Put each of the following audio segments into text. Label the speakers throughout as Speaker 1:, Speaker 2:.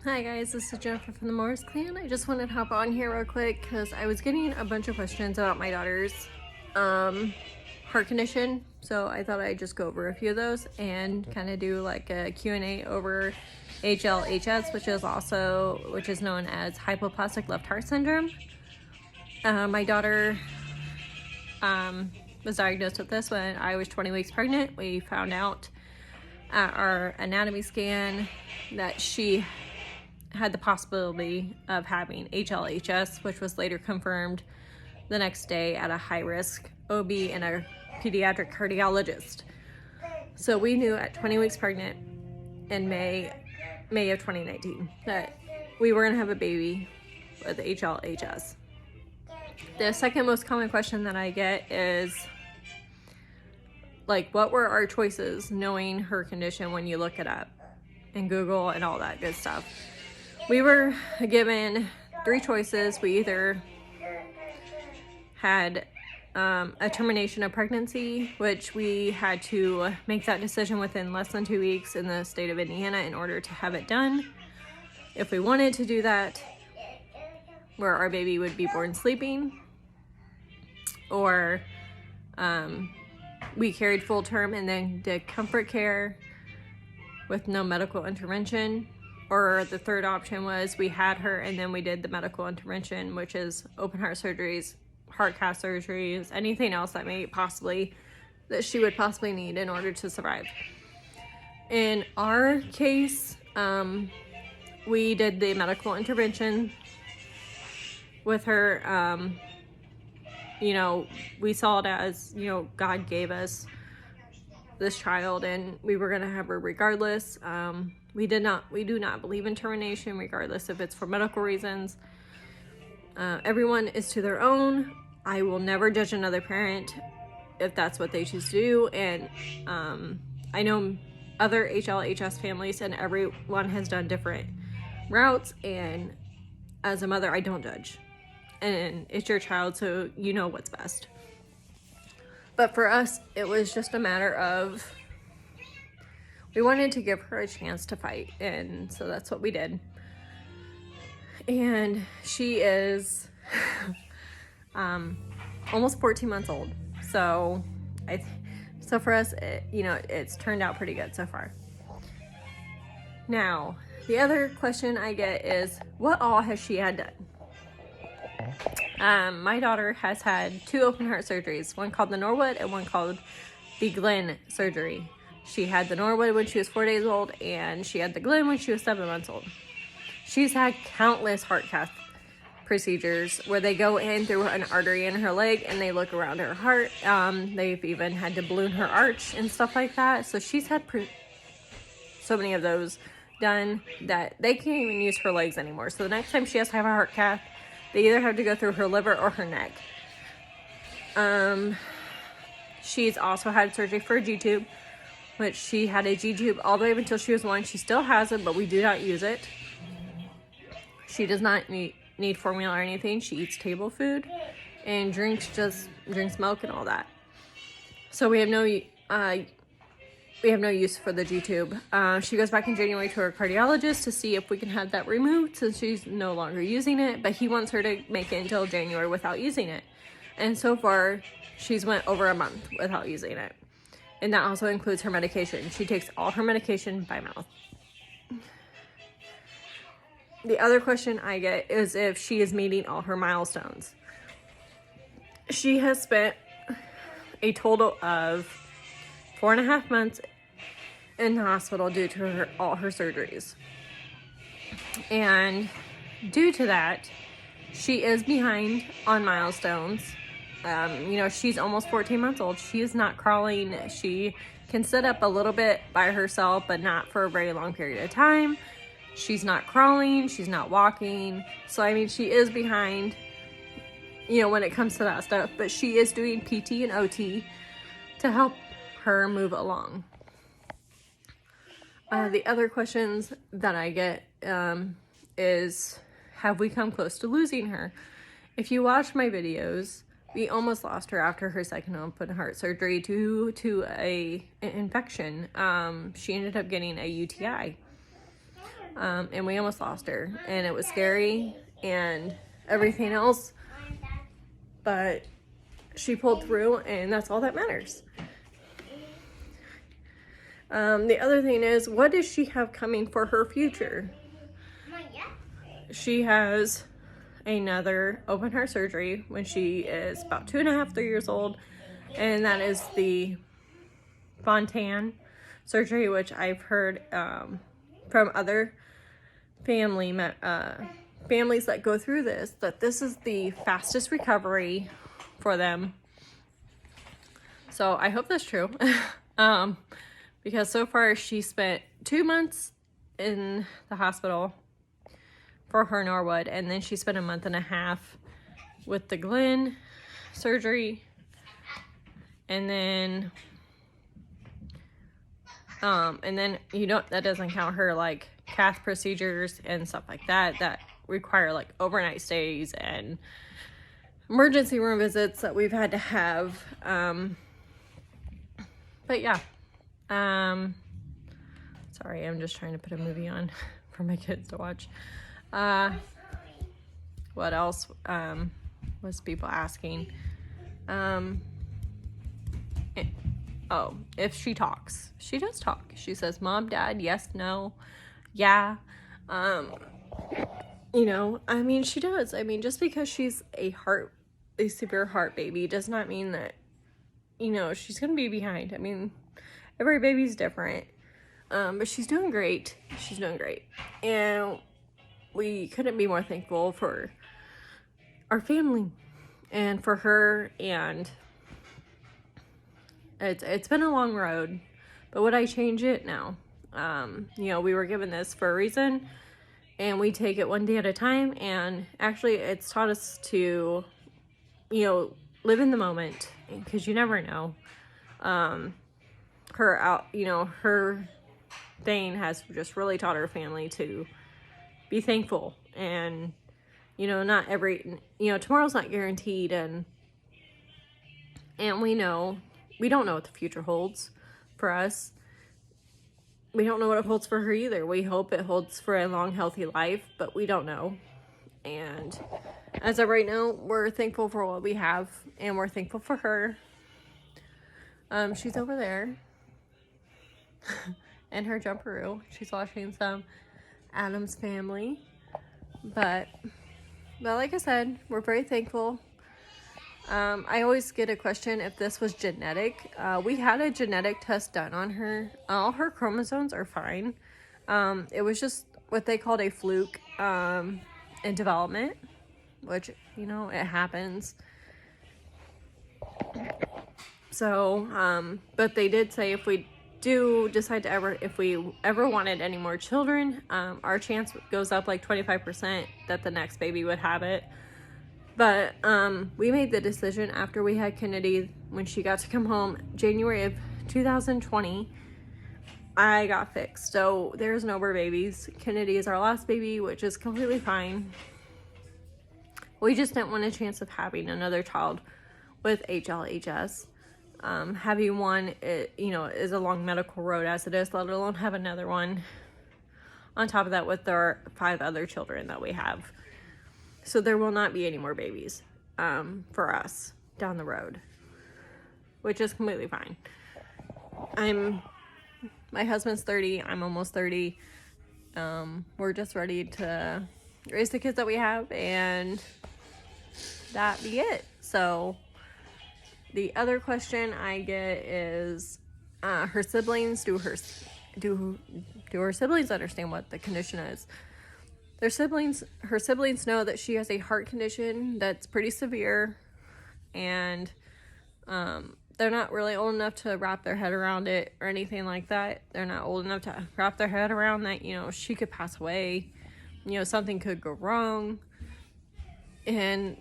Speaker 1: Hi guys, this is Jennifer from the Morris Clan. I just wanted to hop on here real quick because I was getting a bunch of questions about my daughter's heart condition. So I thought I'd just go over a few of those and kind of do like a Q&A over HLHS, which is known as Hypoplastic Left Heart Syndrome. My daughter was diagnosed with this when I was 20 weeks pregnant. We found out at our anatomy scan that she had the possibility of having HLHS, which was later confirmed the next day at a high-risk OB and a pediatric cardiologist. So we knew at 20 weeks pregnant in May of 2019 that we were gonna have a baby with HLHS. The second most common question that I get is, like, what were our choices knowing her condition when you look it up in Google and all that good stuff? We were given three choices. We either had a termination of pregnancy, which we had to make that decision within less than 2 weeks in the state of Indiana in order to have it done. If we wanted to do that, where our baby would be born sleeping, or we carried full term and then did comfort care with no medical intervention. Or the third option was we had her and then we did the medical intervention, which is open heart surgeries, heart cath surgeries, anything else that she would possibly need in order to survive. In our case, we did the medical intervention with her. We saw it as, God gave us this child and we were gonna have her regardless. We do not believe in termination, regardless if it's for medical reasons. Everyone is to their own. I will never judge another parent if that's what they choose to do. And I know other HLHS families and everyone has done different routes. And as a mother, I don't judge. And it's your child, so you know what's best. But for us, it was just a matter of, we wanted to give her a chance to fight, and so that's what we did. And she is almost 14 months old. So for us, it's turned out pretty good so far. Now, the other question I get is, what all has she had done? My daughter has had 2 open heart surgeries, one called the Norwood and one called the Glenn surgery. She had the Norwood when she was 4 days old, and she had the Glenn when she was 7 months old. She's had countless heart cath procedures where they go in through an artery in her leg and they look around her heart. They've even had to balloon her arch and stuff like that. So she's had so many of those done that they can't even use her legs anymore. So the next time she has to have a heart cath, they either have to go through her liver or her neck. She's also had surgery for a G-tube, which she had a G-tube all the way up until she was 1. She still has it, but we do not use it. She does not need formula or anything. She eats table food and drinks milk and all that. So we have no use for the G-tube. She goes back in January to her cardiologist to see if we can have that removed since she's no longer using it, but he wants her to make it until January without using it. And so far, she's went over a month without using it. And that also includes her medication. She takes all her medication by mouth. The other question I get is if she is meeting all her milestones. She has spent a total of 4.5 months in the hospital due to all her surgeries. And due to that, she is behind on milestones. She's almost 14 months old. She is not crawling. She can sit up a little bit by herself, but not for a very long period of time. She's not crawling. She's not walking. So, she is behind, when it comes to that stuff. But she is doing PT and OT to help her move along. The other questions that I get is, have we come close to losing her? If you watch my videos, we almost lost her after her second open heart surgery due to an infection. She ended up getting a UTI. and we almost lost her, and it was scary and everything else, but she pulled through, and that's all that matters. The other thing is, what does she have coming for her future? She has another open heart surgery when she is about 2.5, 3 years old, and that is the Fontan surgery, which I've heard from other families that go through this, that this is the fastest recovery for them. So I hope that's true. Because so far she spent 2 months in the hospital for her Norwood, and then she spent 1.5 months with the Glenn surgery, and then that doesn't count her like cath procedures and stuff like that require like overnight stays and emergency room visits that we've had to have. But yeah, sorry, I'm just trying to put a movie on for my kids to watch. What else was people asking? If she talks. She does talk. She says mom, dad, yes, no, yeah. She does. Just because she's a severe heart baby does not mean that, she's gonna be behind. Every baby's different. But she's doing great. She's doing great. And we couldn't be more thankful for our family and for her, and it's been a long road, but would I change it? No. We were given this for a reason, and we take it one day at a time, and actually it's taught us to, live in the moment, because you never know. Her thing has just really taught her family to be thankful, and not tomorrow's not guaranteed, and we don't know what the future holds for us. We don't know what it holds for her either. We hope it holds for a long, healthy life, but we don't know. And as of right now, we're thankful for what we have, and we're thankful for her. She's over there in her jumperoo. She's watching some Addams Family. But like I said, we're very thankful. I always get a question if this was genetic. We had a genetic test done on her. All her chromosomes are fine. It was just what they called a fluke in development, which, it happens. So, but they did say if we do decide to if we ever wanted any more children, our chance goes up like 25% that the next baby would have it. But we made the decision after we had Kennedy, when she got to come home, January of 2020, I got fixed. So there's no more babies. Kennedy is our last baby, which is completely fine. We just didn't want a chance of having another child with HLHS. Having one, is a long medical road as it is, let alone have another one on top of that with our 5 other children that we have. So there will not be any more babies for us down the road, which is completely fine. My husband's 30, I'm almost 30. We're just ready to raise the kids that we have, and that be it. So the other question I get is her siblings. Do her siblings understand what the condition is? Her siblings know that she has a heart condition that's pretty severe, and they're not really old enough to wrap their head around it or anything like that. They're not old enough to wrap their head around that, she could pass away, something could go wrong, and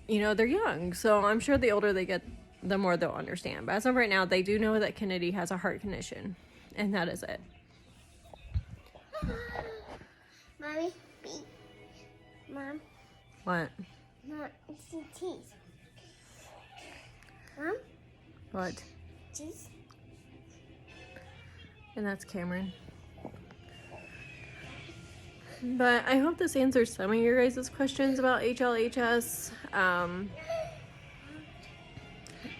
Speaker 1: they're young, so I'm sure the older they get, the more they'll understand. But as of right now, they do know that Kennedy has a heart condition, and that is it.
Speaker 2: Mommy, Mom.
Speaker 1: What?
Speaker 2: Mom, it's the cheese. Mom?
Speaker 1: What?
Speaker 2: Cheese.
Speaker 1: And that's Cameron. But I hope this answers some of your guys' questions about HLHS.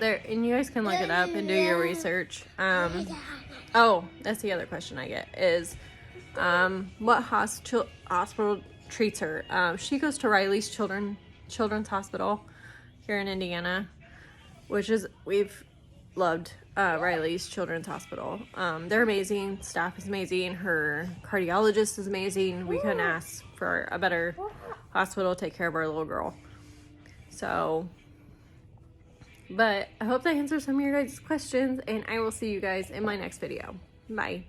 Speaker 1: There, and you guys can look it up and do your research. Oh, that's the other question I get is, what hospital treats her? She goes to Riley's Children's Hospital here in Indiana, which is, we've loved Riley's Children's Hospital. They're amazing. Staff is amazing. Her cardiologist is amazing. We couldn't ask for a better hospital to take care of our little girl. So, but I hope that answers some of your guys' questions, and I will see you guys in my next video. Bye.